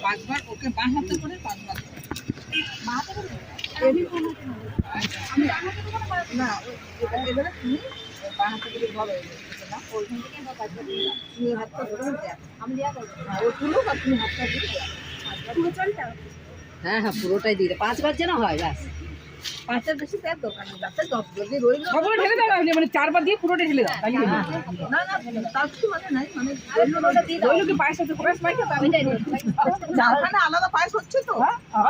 পাঁচবার ওকে বাঁ হাতে করে পাঁচবার না এবারে তুমি বাঁ হাতে করে ধরো ওইখান থেকে তুমি হাতটা ধরে আমি দেওয়া করবো ও তুলো বা তুমি হাতটা দিয়ে পুরো চলটা হ্যাঁ হ্যাঁ পুরোটাই দিয়ে 5 বার যেন হয় ব্যাস 5টার বেশি তার দোকানে যাতে যদি রইল সবগুলো ঢেলে দাও মানে 4 বার দিয়ে পুরোটা ঢেলে দাও তাহলে না না তার কিছু মানে নাই মানে রইলটা দিয়ে দাও রইল কি পায়েস আছে পায়েস পাই না ওইটাই জালখানা আলাদা পায়েস হচ্ছে তো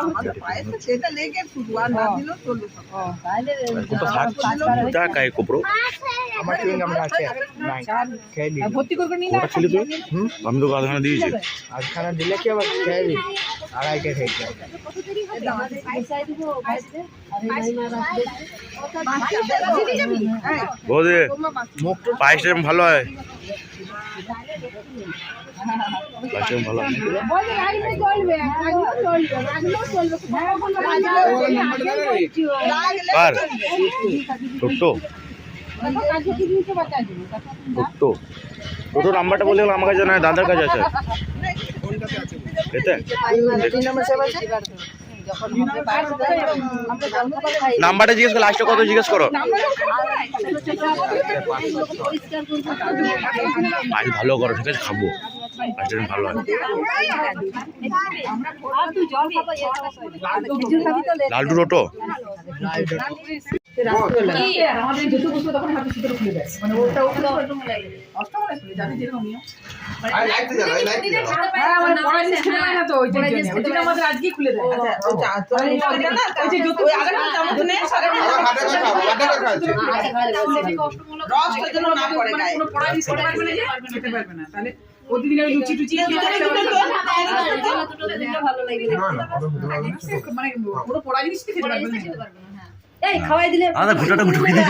আমাদের পায়েস সেটা লেগে শুধু আর না দিলেও চলবে তাহলে কোথা কায় কোপরো আমার ট্রেনিং আমরা আছে নাই খেয়ে দিই ভর্তি করে নিন ওটা ছিল তুই আমি তো গাধখানা দিয়েছি আজ খানা দিলে কি আবার খেয়ে দিই আড়াইটা খেয়ে দিই বৌদি পায়েসটা ভালো হয় পায়েসটা ভালো হয় আর টোটো টোটো টোটো নাম্বারটা বলে আমার কাছে না দাদার কাছে আছে এতে নাম্বারটা জিজ্ঞেস করো লাস্টে কত জিজ্ঞেস করো পায়েস ভালো করো ঠিক আছে খাবো পায়েসটা ভালো হয় লালটু টোটো প্রতিদিন ওই লুচি টুচি ভালো লাগে মানে পুরো পোড়া জিনিস খেতে পারবে না এই খাওয়াই দিলে আদা ঘোটাটা ঢুকিয়ে দিই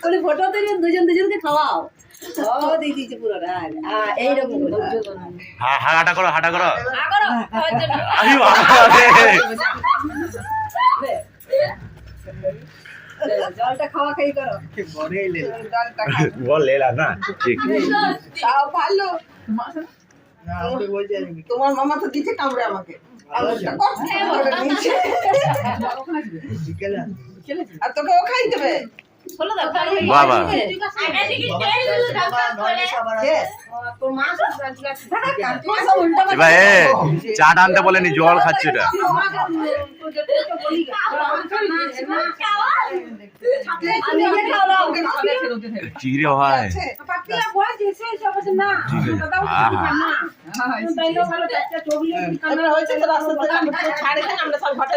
তুমি ফটো তো দুজনকে খাওয়াও ও দিয়ে দিয়েছে পুরোটা এইরকম হ্যাঁ হাঁটা করো জলটা খাওয়া খাই করো বল লেলা না ঠিক তাও ভালো তোমার মামা তো দিতে কামড়ে আমাকে আর তোকে ও খাই দেবে বাবা এবার চাট আনতে বলেনি জল খাচ্ছে এটা চিড়ে হয়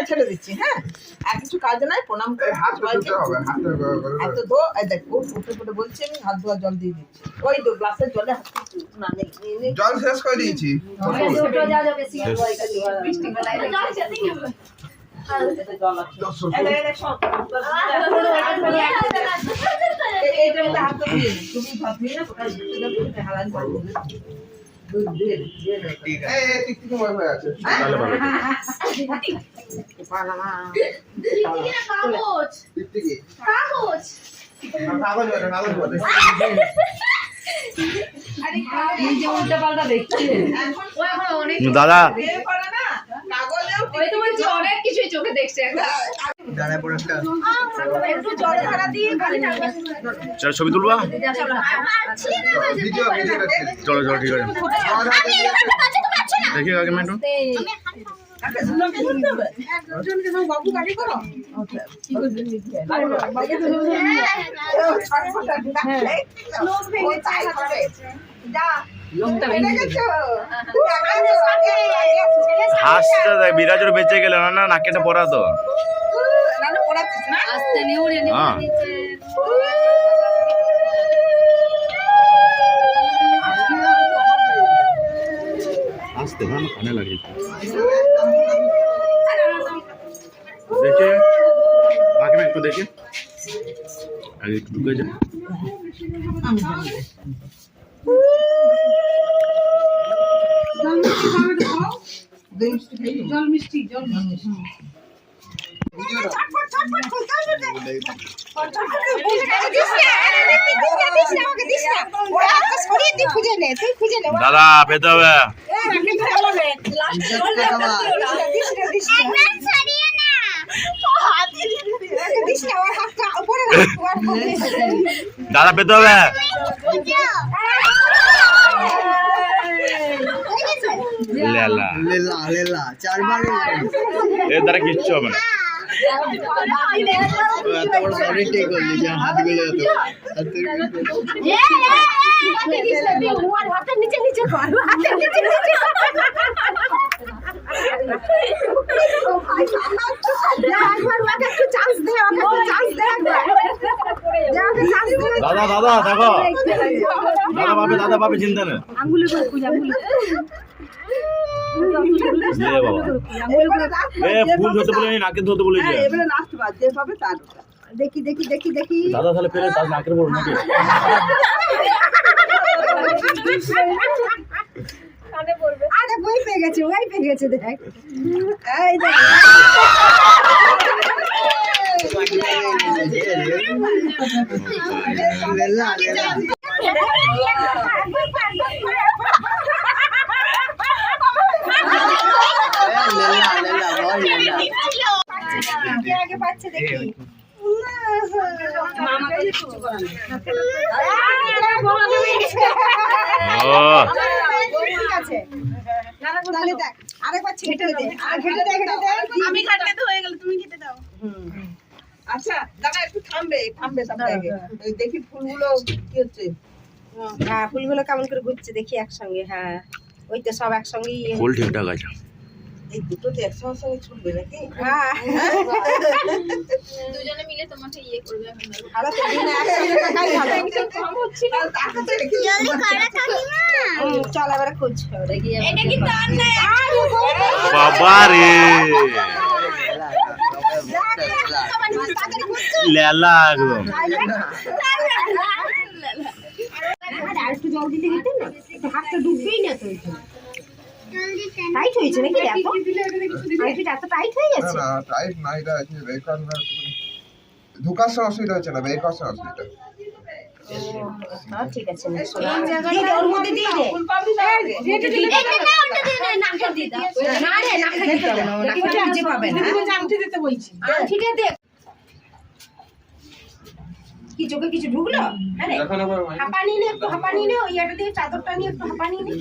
ছেড়ে দিচ্ছি হ্যাঁ আর কিছু কাজ নাই প্রণাম করে হাত ধো দেখো ফুটে ফুটে বলছি আমি হাত ধোয়া জল দিয়ে দিচ্ছি ওই তো গ্লাসের জলে জল শেষ করে দিয়েছি দাদা অনেক কিছুই চোখে দেখছে চলো ছবি তুলবা চলো চলো ঠিক আছে দেখি আগে মেট্রো বাবু গাড়ি করো হাসতে দেখ বিরাজের বেঁচে গেল না নাকেটা পড়া তো আসতে না কানে লাগে দেখে বাকি একটু দেখে আগে একটু ঢুকে যা জল মিষ্টি দাদা পেতে হবে। দাদা পেতে হবে। লেলা লেলা লেলা চারবার এর দ্বারা কিচ্ছু হবে না। এত বড় বডি টেক করলি যে হাতগুলো এত দাদা দাদা দেখো দাদা পাবে চিন্তা নেই। ফুল ধরতে বলে নাকের ধরতে বলেছে। দেখি দেখি দেখি দেখি দাদা তাহলে পেলে তার নাকের বড় নাকি আরে ওই পেয়ে গেছে দেখ এই দেখ লেলা লেলা লেলা লেলা বল লেলা কে আগে পাচ্ছে দেখি ও ঠিক আছে তাহলে দেখ আরেকবার ছেটে দে আর ঘেটে দে আমি ঘাটতে তো হয়ে গেল তুমি ঘেটে দাও আচ্ছা দাদা একটু থামবে সব আগে দেখি ফুলগুলো কি হচ্ছে। হ্যাঁ ফুলগুলো কেমন করে ঘুরছে দেখি একসঙ্গে হ্যাঁ ওই তো সব একসঙ্গে ফুল ঠিকঠাক আছে। এই দুটো তো একসঙ্গে ছুটবে নাকি? হ্যাঁ দুজনে মিলে তোমাকে ইয়ে করবে এখন দেখো। আরে তো দিনে একসঙ্গে থাকাই ভালো তাকাতে দেখি চল এবারে খোঁজ দেখি এটা কিন্তু অন্যায়। বাবা রে লেলা একদম। আর একটু জল দিতে দিতে না একটু হাতটা ডুববেই না তো টাইট হয়েছে নাকি দেখো এটা এত টাইট হয়ে গেছে না টাইট না এটা আছে বেকার না ঢোকার সময় অসুবিধা হচ্ছে না বেকার সময় অসুবিধা ঠিক আছে দিয়ে দে ওর মধ্যে দিয়ে দে না রে নাকে দিতে হবে না নাকে খুঁজে পাবে না আংটি দিতে বলছি আংটিটা দে কি চোখে কিছু ঢুকলো আরে হাঁপানি নে একটু হাঁপানি নে ওই এটা দিয়ে চাদরটা নিয়ে একটু হাঁপানি নে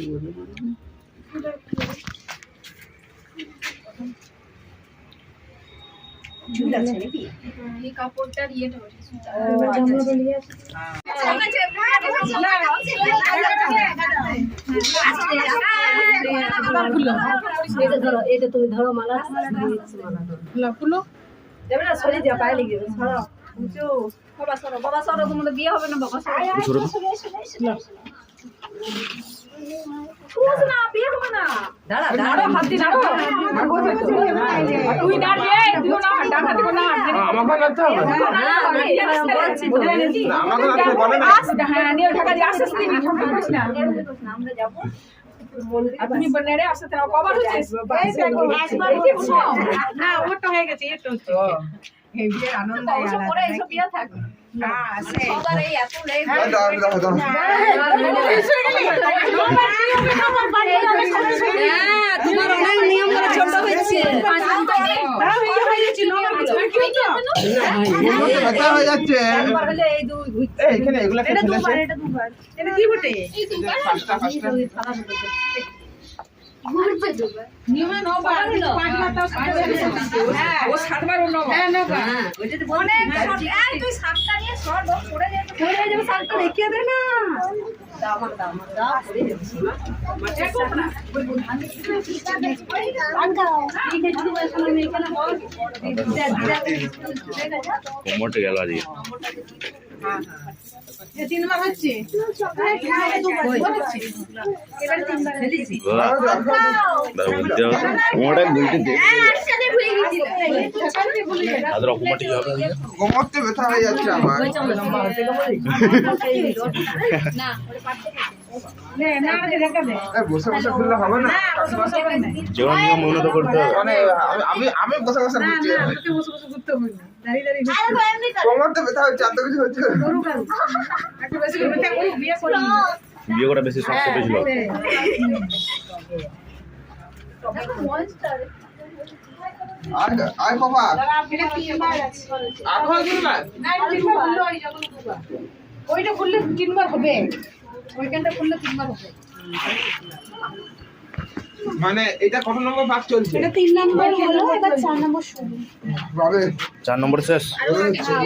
ঝুল আছে নাকি এই কাপড়টার ইয়েটা ওঠে এটা তুমি ধরো মালা ফুলো দেবে না সরে যা পায়ে লেগে যাবে সরো বাবা সরো তোমাদের বিয়ে হবে না বাবা সরো না বিয়ে হবে না দাঁড়া দাঁড়া হাত দিয়ে নাড়ো তুই নাড়িয়ে দিও না ডাকা দিও না আমাকে করতে হবে হ্যাঁ নিয়ে ঢাকা দিয়ে আস্তে আস্তে না আমরা যাবো আর তুমি নেড়ে আস্তে আস্তে কভার হচ্ছে না ওটা হয়ে গেছে এটা হচ্ছে এই বিয়ের আনন্দ অবশ্য পরে এইসব বিয়ে থাকবে সবার এই এত লেট তোমার অনেক নিয়ম করে ছোট হচ্ছে ব্যথা হয়ে যাচ্ছে এখানে এগুলা কে ফেলেছে এটা কি বটে ফাস্টা নিয়মে ন বার পাঁচবার তাও হ্যাঁ ও সাতবার ও নবার হ্যাঁ নবার ওইটাতে অনেক এই তুই সাতটা নিয়ে সর দম পড়ে যাবে পড়ে যাবে সালটা দেখিয়ে দে না দাও পড়ে যাবে দেখো না কোমরটা গেল আজকে। যে তিনবার হচ্ছে এবার তিনবার কোমরটা গুলতে দে একসাথে ভুলে গেছিল দাদার অপমাটি হবে কোমরতে ব্যথা হয়ে যাচ্ছে আমার না ওরে পারতে নে না দেখা দে বসে বসে খুললে হবে না যেমন নিয়ম উন্নত করতে হবে। মানে আমি বসে বসে না ঘুরছি না তোকে বসে বসে ঘুরতে হবে না দাঁড়িয়ে দাঁড়িয়ে কোমর তো ব্যথা হচ্ছে, আর তো কিছু হচ্ছে না। করুক আর। একটু বেশি করে ব্যথা করুক, বিয়ে করি। বিয়ে করা বেশি শখ ছিল। আয় বাবা, এটা তিনবার আছে। এখন শুরু না। না, এটা তিনবার খুললে হয়, যখন দুবার। ওইটা খুললে তিনবার হবে, ওইখানটা খুললে তিনবার হবে। মানে এটা কত নম্বর ভাগ চলছে? এটা 3 নম্বর হলো, এবার 4 নম্বর শুরু। বাবে 4 নম্বর শেষ।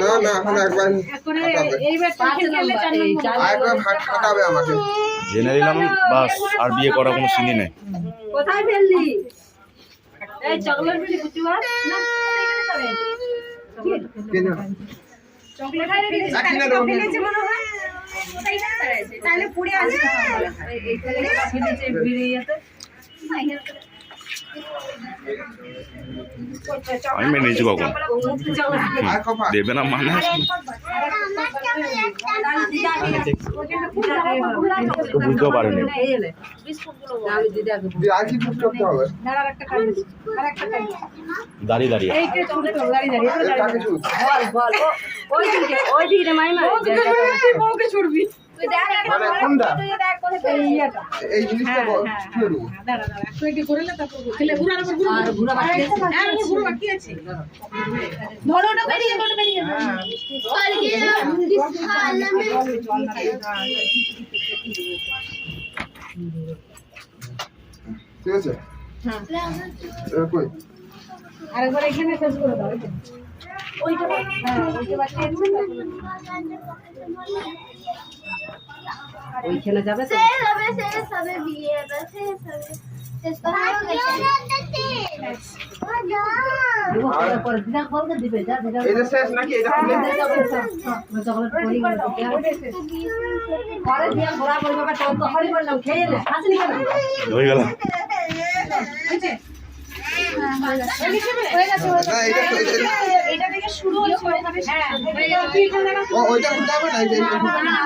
না না, এখন একবার এখন কাটাবে। এইবার তিন খেললে 4 নম্বর। আরেকবার ভাগ কাটাবে আমাকে। জেনে নিলাম বাস, আর বিয়ে করার কোনো সিনই নেই। কোথায় ফেললি? এই চকলেট বিলি কুচুয়া না কেন? চকলেট খাই ফেলেছি, এক কিলো দেবো। ফেলেছি মনে হয়। কোথায় ফেলেছি? তাহলে পুড়ে আছে। এইখানে ফেলেছে বিড়িয়াতে। আমি মেনে নিয়েছি কখন আর কপা দেবে না মানে তো বুঝতেও পারেনি। আর কি বুঝ করতে হবে? দাঁড়ার একটা কাজ আছে, আর একটা কাজ আছে। দাঁড়িয়ে দাঁড়িয়ে এইটা ছুটতে হবে, দাঁড়িয়ে দাঁড়িয়ে, এবার এটা দাঁড়িয়ে কিছু ওইদিকে মাইমা তুই বউকে ছুটবি। তুই দেখ মানে কোনটা? এই ইয়াটা। এই জিনিসটা খুলে দেবো। দাঁড়া দাঁড়া, তুই একটু করে নে, তারপর খেলে ঘুরার উপর ঘুরো। আর ঘুরা বাকি আছে। হ্যাঁ, ওটা ঘুরো বাকি আছে। ধরো ওটা বেরিয়ে, ওটা বেরিয়ে যাবে। ঠিক আছে? এবার কই? আরেকবার এখানে শেষ করে দাও। ওইটা হ্যাঁ, ওইটা বাকি আছে। ওইখানে যাবে তো পরে দিদা বলতে দিবে যা দিদা এটা শেষ নাকি? এটা খুলে চকলেট পরি পরে দিয়া ঘোরা পড়ি বাবা তো তো হরি বললাম খেয়ে নে আসনি কেন হয়ে গেল। না এটা এটা থেকে শুরু হচ্ছে ওখানে। হ্যাঁ, তুই এখানে দাঁড়া। ওইটা খুলতে হবে না, এটা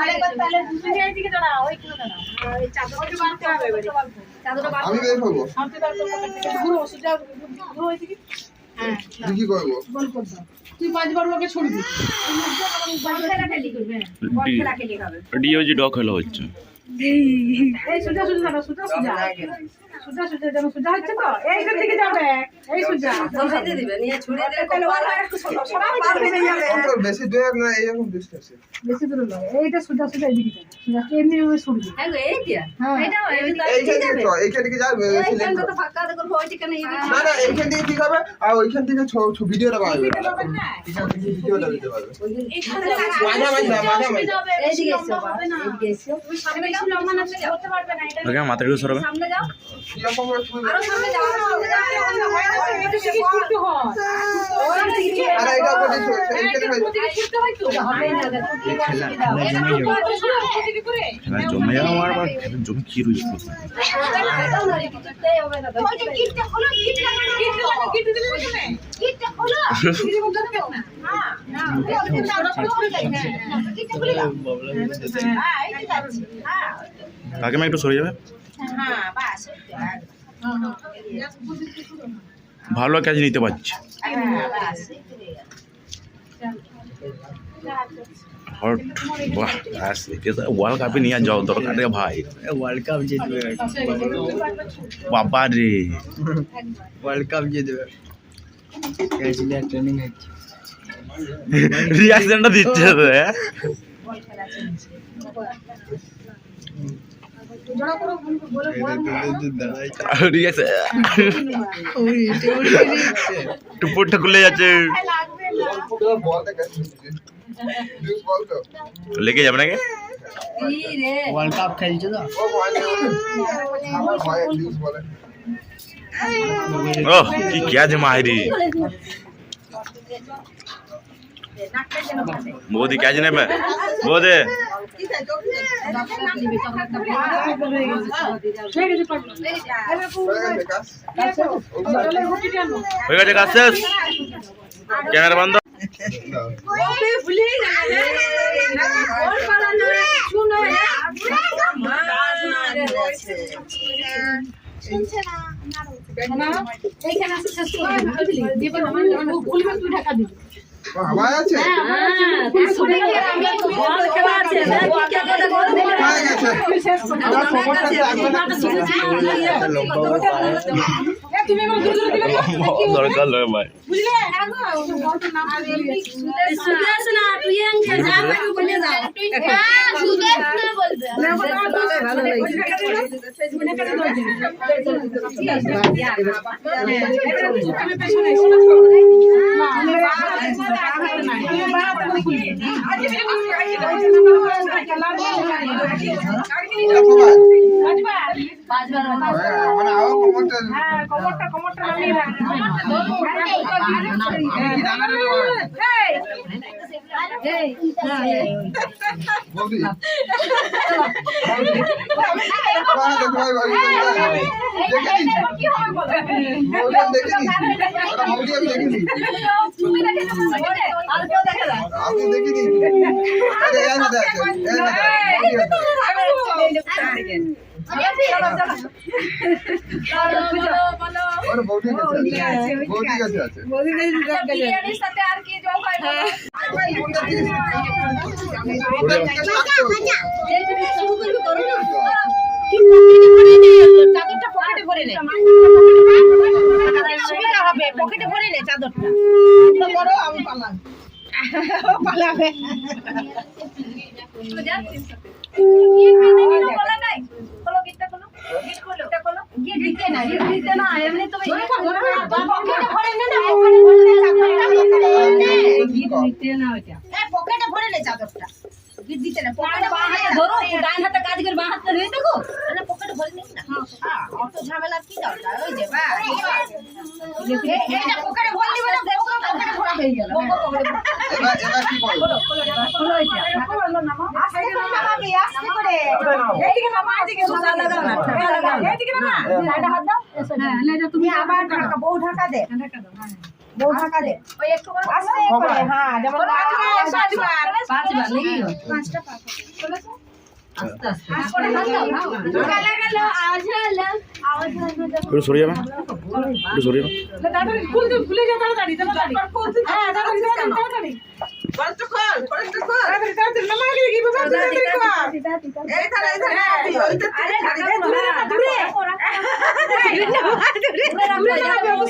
আরেকবার তাহলে তুমি এইদিকে দাঁড়া, ওইখানে দাঁড়া। এই চাদরটা বাঁধতে হবে এবারে। চাদরটা বাঁধতে আমি বের করবো। হাতে বার করতে হবে। ঘুরো, সোজা ঘুরো এইদিকে। হ্যাঁ, তুই কি করবো? গোল করে দাও। তুই 5 বার ওকে ছুড়বি। বল খেলা খেলি করবে। বল খেলা খেলি হবে। ডিওজি ডগ খেলা হচ্ছে। এই সোজা সোজা দাঁড়া, সোজা সোজা। সোজা সোজা যেন সোজা হচ্ছে তো। এইখান থেকে যাবে। এই সোজা। বলতে দিবে নিয়ে ছুড়ে দিলে তাহলে ওরা একটু সরা পার হয়ে যাবে। অত বেশি দূর না, এইরকম ডিস্টেন্সে। বেশি দূরে নয়। এইটা সোজা সোজা এইদিকে যাবে। সোজা এমনি ওই ছুড়বি। হ্যাঁ গো এই দিয়া হ্যাঁ। এটা এইখান থেকে চ, এইখান থেকে যাবে এইখানটা তো ফাঁকা দেখো ওইদিকে নেই না না, এইখান থেকে ঠিক হবে, আর ওইখান থেকে ভিডিওটা বানাবে। যাবেন না। এইখান থেকে ভিডিওটা দিতে পারবে। এইখানে মাঝামাঝি না, মাঝামাঝি। এইদিকে এসো বা এইদিকে এসো তুমি সামনে যাও, লম্বা না করতে পারবে না। এটা ওকে মাথাটা একটু সরাবে। সামনে যাও কিরকম করে ছুঁড়বে? আরো সামনে যাও সামনে যাও এটা কি করতে হয়? আর এটা বলি এইখানে হবে না ঠিক আছে দাও খেলা জমে যাওয়া আমার খেলা জমে কি রয়েছে এটা না রিপিটতে হবে না কাকিমা একটু সরে যাবে। ভালো কাজ নিতে পারছি। হট বাহ, ওয়ার্ল্ড কাপে নিয়ে যাও দরকার রে ভাই। ওয়ার্ল্ড কাপ জিতবে বাবা রে, ওয়ার্ল্ড কাপ জিতবে ক্যাচলিয়া ট্রেনিং হচ্ছে রিয়াকশনটা দিচ্ছে তো টুপুরটা খুলে যাচ্ছে, বলটা গেছে নিউজ বল তো লেগে যাবে নাকি? ওয়ার্ল্ড কাপ খেলছে তো ও বলে আমার ভাই নিউজ বলে ও কি ক্যাচ মারি বৌদি, ক্যাচ নেবে বৌদি। হয়ে গেছে কাজ শেষ, ক্যামেরা বন্ধ। এইখানে শেষ করে দিবি। তুই ঢাকা দিবি। হাওয়া আছে হয়ে গেছে আমার খবরটা তুমি আমার দূর দূর দিলে দরকার নয় ভাই বুঝলে মানে আও খবরটা কমরটা নামিয়ে রাখ বৌদি আমি দেখিনি বৌদি কাছে আছে চাদরটা পকেটে ভরে নে সুবিধা হবে পকেটে ভরে নে চাদরটা করো আমি পালাবে পকেটে ভরে নে চাদরটা দিতে না পকেটে ধরো ডান হাতে কাজ করে বাঁ হাতে ধরে দেখো না পকেটে ভরে নিস না অত ঝামেলা কি দরকার ওই যে বা এইটা পকেটে ভরে দিবে না পকেটে ভরা হয়ে গেল এবার কি করব খোলো এটা আস্তে করে নামাবি আস্তে করে এইদিকে নামা এইদিকে সোজা লাগাও না এইদিকে নামা এটা হাত দাও হ্যাঁ লেজা তুমি আবার ঢাকা বউ ঢাকা দে বউ ঢাকা দে ওই একটু করে আস্তে করে হ্যাঁ যেমন পাঁচবার নাকি পাঁচটা চলেছে আস্তে আস্তে করে হাত দাও ঢাকা লাগালো আওয়াজ হলো একটু সরে যাবে একটু সরে যাবে তাড়াতাড়ি খুলে যা তাড়াতাড়ি হ্যাঁ তাড়াতাড়ি তাড়াতাড়ি নামা গিয়ে কি বাবা এই তাড়া দূরে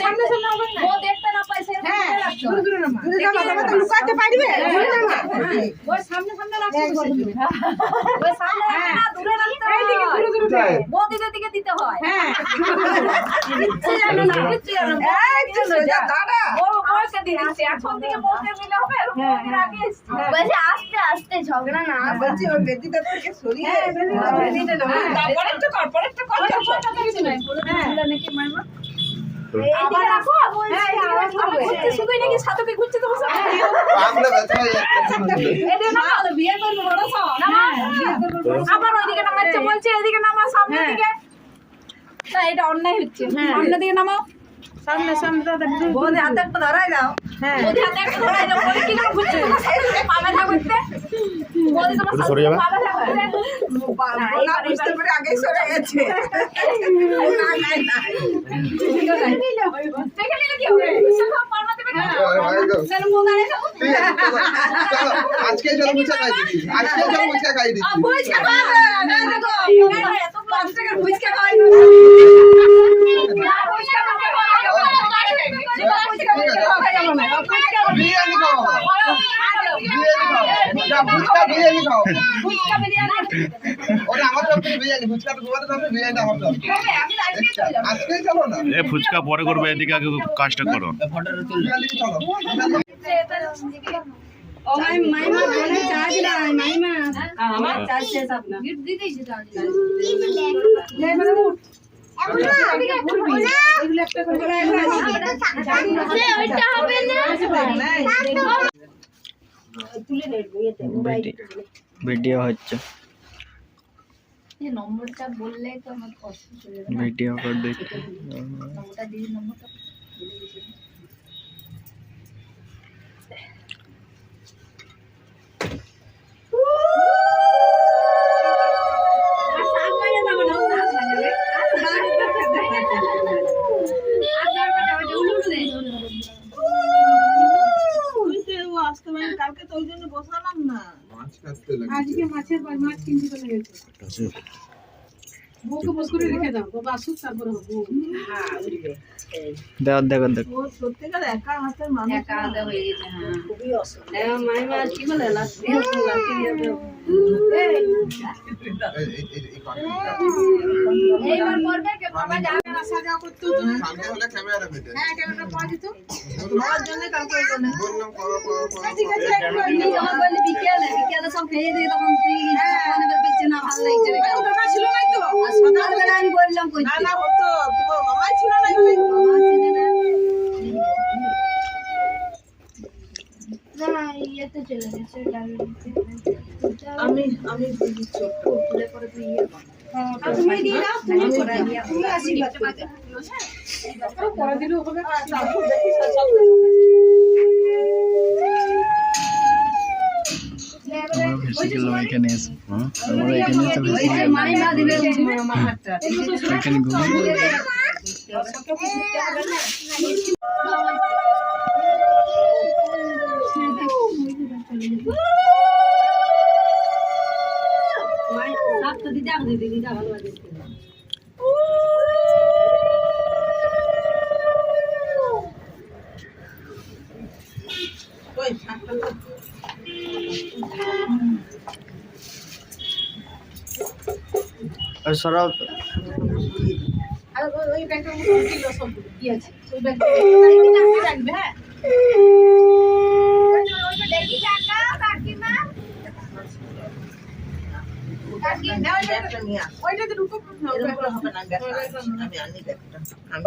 সামনে ও দেখতে না পাইছে দূরে নামা লুকাতে পারবে ওই সামনে রাখতে ওই সামনে না দূরে রাখতে এইদিকে দূরে বদিদের দিকে দিতে হয় হ্যাঁ কিচ্ছু জানো না একজন যা দাদা ও বয়সে দিচ্ছে এখন থেকে বলতে মিলে হবে এর আগে বলছে আস্তে আস্তে ঝগড়া না বলছি ওই বেদিটা থেকে সরিয়ে বেদিটা না পরে একটু কর কিছু নাই নাকি মারমা আবার রাখো শুধু নাকি সাথে ঘুরছে তোমার সাথে আমরা ব্যথা হয়ে যাচ্ছে এটা না হলো বিয়ে করব বড় সব না আবার ওইদিকে নামাচ্ছে বলছে এদিকে নামা সামনে দিকে না এটা অন্যায় হচ্ছে সামনে দিকে নামাও সামনে দাদা বলে হাতে একটা ধরাই দাও হ্যাঁ বলে হাতে একটা ধরাই দাও বলে কি করে ঘুরছে পাবে না ঘুরতে বলে তোমার একটু সরে যাবে পাবে না বলা বুঝতে পারে আগে সরে গেছে না দেখে নিলে কি হবে সব পারবা দেবে না চলো মোবাইলে যাও আজকে চলো মুচা খাই দিচ্ছি বুঝকা খাবে না দেখো এত 5 টাকা বুঝকা খাওয়াই বিরিয়ানি খাও বিরিয়ানি খাও ওটা আমার তরফ থেকে বিরিয়ানি ফুচকা তো তোমাদের তরফ থেকে বিরিয়ানি আমার তরফ আজকেই চলো না এ ফুচকা পরে করবে এদিকে আগে কাজটা করো বিরিয়ানি চলো ও মাইমা বলে চার্জ নাই মাইমা আমার চার্জ শেষ আপনা গিফট দিতেইছি চার্জ লে মানে উঠ ভিডিও হচ্ছে নম্বরটা বললে তো আমার কষ্ট চলে যাবে ভিডিও করে দেখতে নম্বরটা দিদি নম্বরটা আসতে পারেন, কালকে তো ওই জন্য বসালাম না। মাছ কাটতে লাগে আজকে মাছ কিনতে চলে গেছে। বউকে বস করে রেখে দাও, বাবা আসুক তারপরে হবে। হ্যাঁ, উঠবে। দেখ দেখ দেখ ও সত্যিকার একা হাতের মানুষ একা হাতে হয়ে গেছে, হ্যাঁ। খুবই অসুবিধা। মাইমা কি বলে লাস্ট এই এইবার করবে কে বাবা যাবে না। সাজা করতে কালকে হলে ক্যামেরা পেতে হ্যাঁ ক্যামেরা পাওয়া যেত। আমার জন্য কালকে ওই জন্য। বললাম করো ঠিক আছে তুই যখন বললি বিকেলে সব খেয়ে দিয়ে তখন তুই মানে বলছিস না ভালো লাগছে না কেন? টাকা ছিল নাই তো। আর সকালবেলা আমি বললাম না করতে না হতো, তোমার মামাই ছিল না এখানে? আমি দিদি ছোট্ট তুলে করে তুই ইয়ে কর। তুমি দিয়ে দাও, তুমি করে দিয়া। তুমি আশীর্বাদ করে দাও। পরে দিলেও হবে। তারপর দেখি সব বেশি কিলো এখানে এসে আমরা এখানে এসে ওই যে মাইমা দিবে আমার হাতটা এখানে ঘুরে সাত তো দিদা দিদা ভালো লাগে ওই শাকটা তো আর সরাও আর ওই ব্যাগটার মধ্যে ছিল সব কি আছে? ওই ব্যাগটা রাখবে হ্যাঁ। ব্যাগটা নিয়ে আস। ওইটাতে ঢুকো। এরকম করে হবে না, ব্যাগটা আছে। আমি আনি ব্যাগটা। আমি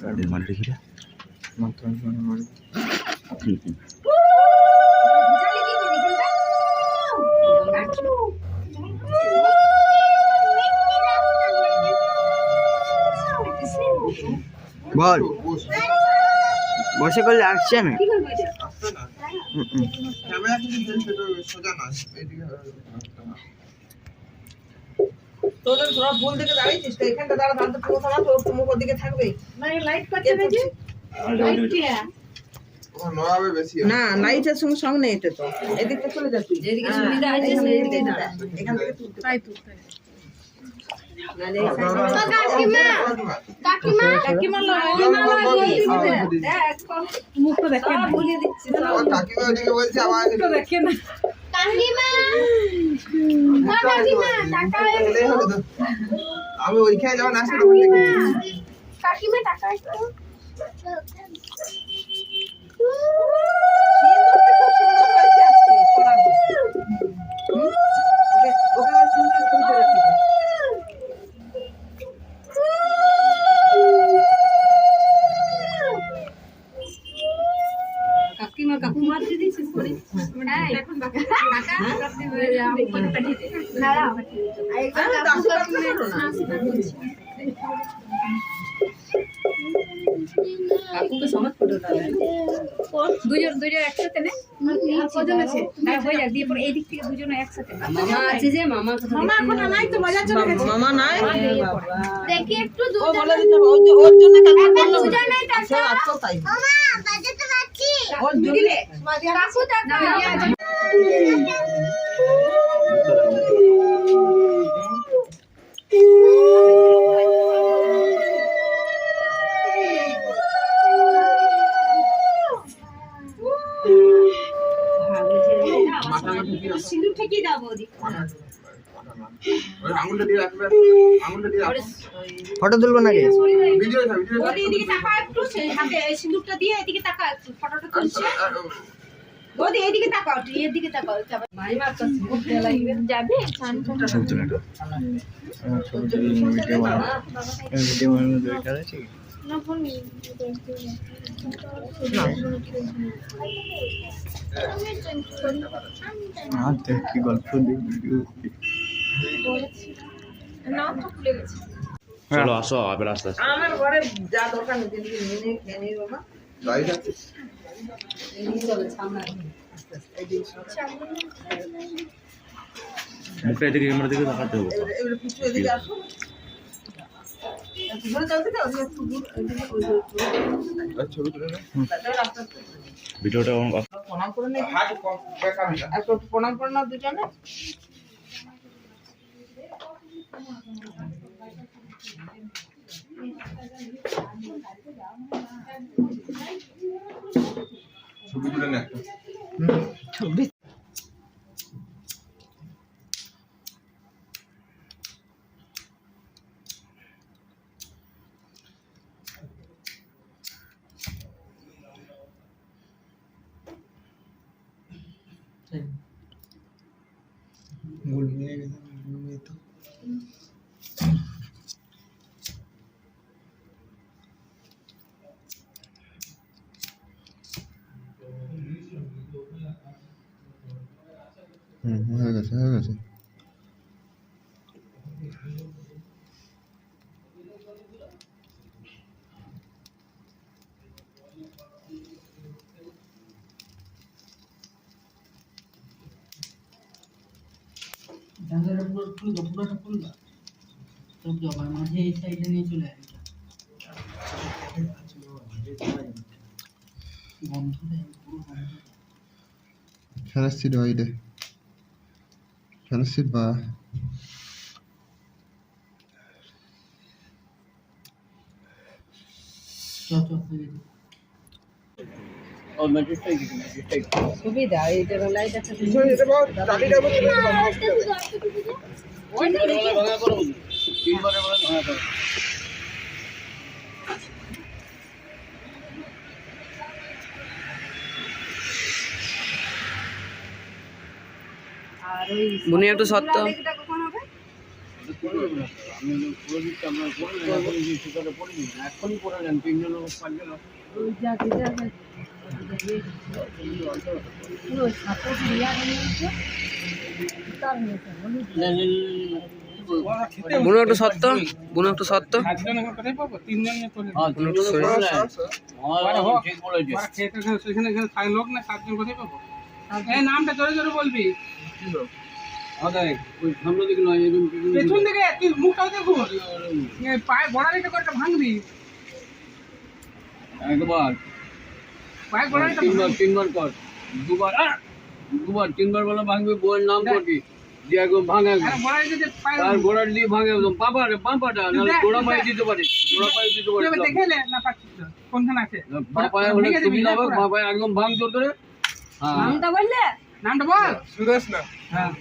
গাড়ির মানে রেখে দে। মাত্র বল বসে করলে আসছি আমি আসবে না ক্যামেরা কিন্তু সেটা সোজা না এইদিকে তোদের তোরা ভুল দিকে দাঁড়িয়েছিস তো, এখানটা দাঁড়া, দাঁড়াতে পুরো না তো মুখ ওদিকে থাকবে। মানে লাইট পাচ্ছে না যে? লাইট কি হ্যাঁ? তোমার নড়াবে বেশি না, লাইটের সঙ্গে সামনে এতে তো এদিকে চলে যা তুই। যেদিকে সুবিধা আছে সেদিকে দাঁড়া। এখান থেকে তুলতে তাই তো তাই। কাকিমা দেখ মুখটা দেখে না। বলিয়ে দিচ্ছি কাকিমা ওদিকে বলছে আবার মুখটা দেখে না। আমি ওইখানে যখন আসি তখন দেখে নিচ্ছি। সিঁদুরটা খুব সুন্দর হয়েছে আজকে পরানো। ওকে ওকে আবার সুন্দর করে রাখি। কাকিমা কাকুমার দিদি শেষ করে এখন কাকা আমাকে পাঠিয়ে দে কাকুকে সমাজ ফটো দুজন একসাথে নে কজন আছে না হয়ে যাক দিয়ে পরে এই দিক থেকে দুজন একসাথে মামা আছে যে মামা মামা এখন নাই তো বাজার চলে গেছে। মামা নাই, দেখি একটু ও বলে দিতে হবে, ওই যে ওর জন্য কালকে বললাম আচ্ছা আচ্ছা তাই ওর জন্য কাকু টাকা সিঁদুর থেকে যাবো ওদিক ওই আঙুলটা দিয়ে রাখবে আঙুলটা দিয়ে রাখবে ফটো তুলবো নাকি ভিডিও ওদি এদিকে তাকা একটু, সেই হাতে এই সিঁদুরটা দিয়ে এদিকে তাকা একটু, ফটোটা তুলছে। ওদি এদিকে তাকাও, একটু এদিকে তাকাও। মাইমা তো সিঁদুর লাগবে যাবে ছবি তুলে ছবি ভিডিও ভিডিও দরকার আছে কি গল্প চলো আসো আবার আস্তে আস্তে আমার ঘরে যা দরকার নেই কিন্তু নিয়ে খেয়ে নিই বাবা। লাইট আছে মুখটা এদিকে ক্যামেরা দিকে দেখাতে হবে তো। এবারে কিছু এদিকে আসো। ঘরে যাও দিকে ওদিকে একটু দূর এদিকে ওই আর ছবি তুলে না রাস্তা ভিডিওটা প্রণাম করে নেই হাত কম দেখাবি না একটু প্রণাম করে নাও দুজনে। ছবি তুলে না একটা ছবি গুলমিয়ে গেছে গুলমিয়ে তো হয়ে গেছে হয়ে গেছে পুরোটা খুলবা সব জমা মাঝে এই সাইডে নিয়ে চলে আসবে বন্ধ দেয় পুরো বন্ধ ফ্যানের সিট ওইটে ফ্যানের সিট বা চল और मैजिस्ट्रेट की मैजिस्ट्रेट সুবিধা এইটা লাইট আছে भागा करो 3 बार भागा करो আর ওই মনে একটু সত্য এটা কখন হবে? আমি পুরো দিকটা আমরা করে নেব যে সেটা পড়ে দিই এখনই পড়ে যান 3 জন লোক 5 জন ওই যা যেটা পুরো ছাত্র দিয়া নিয়েছে তার নিয়েছে মনে একটু সত্য মনে একটু সত্য হ্যাঁ ঠিক বলেছে নামটা জোরে জোরে বলবি ওই সামনে দিকে নয় এরকম পেছন দিকে তুই মুখটাও দেখো পায়ে গড়া রেখে করে ভাঙবি একবার পায়ে গড়া রেখে তিনবার কর দুবার তিনবার বলে ভাঙবি বইয়ের নাম করবি দিয়ে একদম ভাঙা গড়া রেখে পায়ে তার গোড়ার দিয়ে ভাঙে একদম পাপাটা নাহলে গোড়া পায়ে দিতে পারি গোড়া পায়ে দিতে পারি দেখে নে না পাচ্ছিস কোনখানে আছে পাপায় হলে সুবিধা হবে পাপায় একদম ভাঙ জোর করে হ্যাঁ নামটা বললে নামটা বল সুরেশ না হ্যাঁ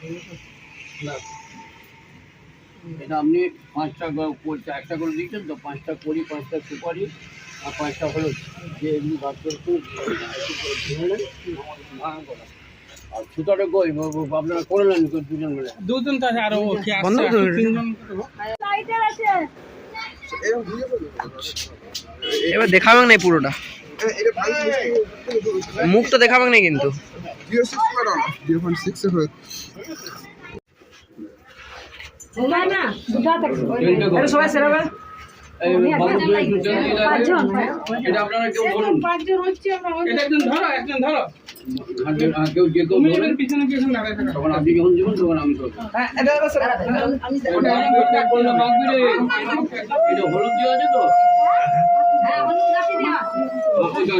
এটা আপনি 5টা একটা করে দিচ্ছেন তো 5টা করি 5টা সুপারি আর 5টা হলো যে এমনি ভাগ করে আর সুতাটা কই আপনারা করে নেন দুজন মিলে দুজন তো আছে আর ও কি আছে তিনজন লাইটার আছে এরকম ভিডিও করবি এবার দেখাবেন না পুরোটা এটা ভাই মুখটা দেখাবেন না কিন্তু 06 করো না 0.6 এর হয়ে না না দুটা থাকছে এটা সবাই সেরাবে এটা আপনারা কেউ ধরুন পাঁচজন হচ্ছে আমরা একজন ধরো কেউ যে কেউ তুমি ধরুন এর পিছনে কি এসে দাঁড়ায় থাকো তখন আপনি যখন জীবন তখন আমি করবো হ্যাঁ এটা আমি এটা হলুদ দিয়ে আছে তো হ্যাঁ হলুদ গাছে দেওয়া আচ্ছা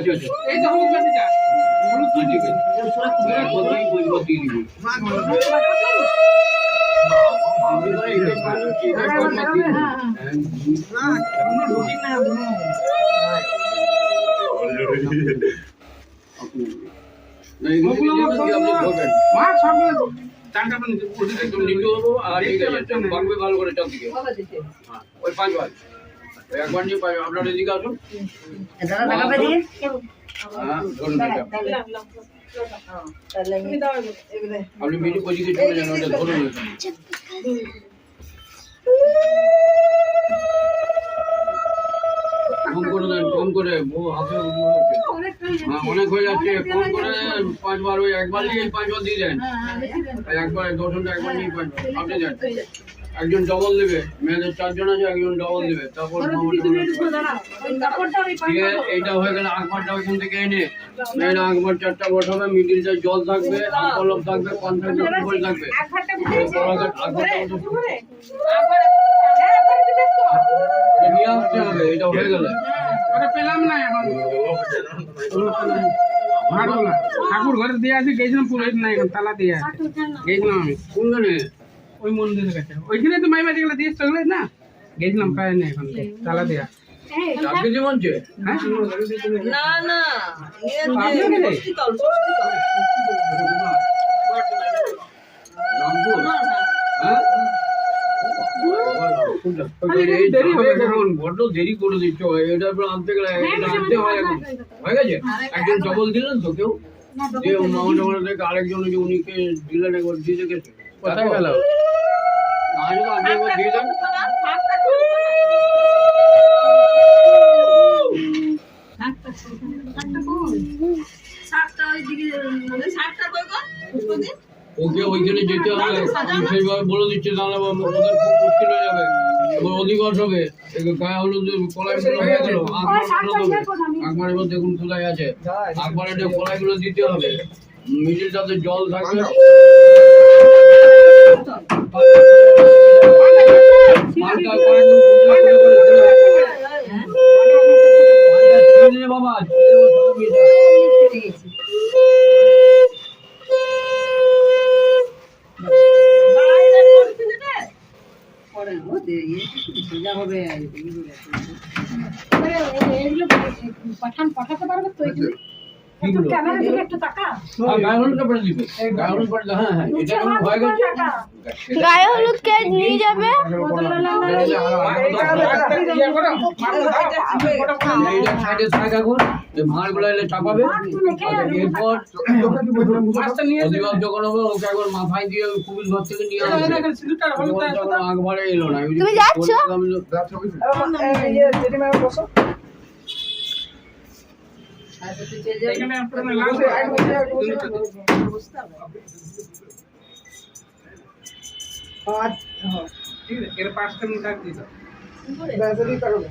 এই যে হলুদ গাছে যা ঠিক আছে কতই বুঝবো দিয়ে দিবি মা সবগুলো চারটা বন্ধ একদম নিচু হবো আর এই গাছটা বাঁকবে ভালো করে চাপ দিকে ওই 5 বার একবার নিয়ে পাবে আপনারা এদিকে আসুন দাদা দেখাবে দিয়ে হ্যাঁ ধরুন এটা তাহলে এগুলো আপনি মিনি পজিকে চলে যান ওটা ধরুন কম করে দেন, কম করে ও হাতে হ্যাঁ, অনেক হয়ে যাচ্ছে, কম করে 5 বার, ওই একবার নিয়ে 5 বার দিয়ে দেন, একবার 10 ঘন্টা একবার নিয়ে 5 বার আপনি দেন। একজন ডবল দেবে, মেয়েদের 4 জন আছে, একজন ডবল দেবে, তারপর দিয়ে এইটা হয়ে গেলে আকবারটা ওইখান থেকে এনে মেয়েরা আকবার 4টা বসাবে, মিডিলটা জল থাকবে, কলম থাকবে, পান থাকবে, ফুল থাকবে, নিয়ে আসতে হবে। এটা হয়ে গেলে ওটা পেলাম না এখন ভাড়াওয়ালা ঠাকুর ঘরে দিয়ে আছে, গেছিলাম পুরো না, এখন তালা দিয়ে আছে, গেছিলাম আমি কোনখানে ওই মন্দিরের কাছে, ওইখানে তো মাইমা যেগুলো দিয়ে চলে না, গেছিলাম প্রায় না, এখন তালা দেয়া। রাজনীতি মঞ্চে হ্যাঁ না না আপনাদের রামপুর হ্যাঁ দেরি হবে এখন বড্ড দেরি করে দিচ্ছ, এটার পর আনতে গেলে এটা আনতে হয় এখন হয়ে গেছে। একজন ডবল দিলেন তো কেউ, যে মামাটা থেকে আরেকজন যে উনিকে দিলেন, একবার দিয়ে গেছে, কোথায় গেল? আগে একবার দিয়ে দেন। ওকে ওইখানে যেতে হবে, সেইভাবে বলে দিচ্ছে, তাহলে ওদের খুব মুশকিল হয়ে যাবে, এবার অধিকার হবে। গায়ে হলুদ কলাইগুলো হয়ে গেল, আকবার এবার দেখুন কোথায় আছে, আকবারের কলাইগুলো দিতে হবে, মিডিলটাতে জল থাকবে, বাবা পাঠাতে পারবে তো এখানে? কিগুলো? ক্যামেরা দিলে একটু টাকা গায়ে হলুদটা পরে দিবে, গায়ে হলুদ পরে, হ্যাঁ হ্যাঁ, এটা কেমন হয়ে গেছে। গায়ে হলুদ কে নিয়ে যাবে? ভাঁড়গুলো এলে চাপাবে, এরপর অধিবাব যখন হবে ওকে একবার মাথায় দিয়ে কুবিল ঘর থেকে নিয়ে আসবে, আকবারে এলো না। তুমি যাচ্ছ? এখানে আপনার এর 5টা মিনিট আগে দিতে হবে।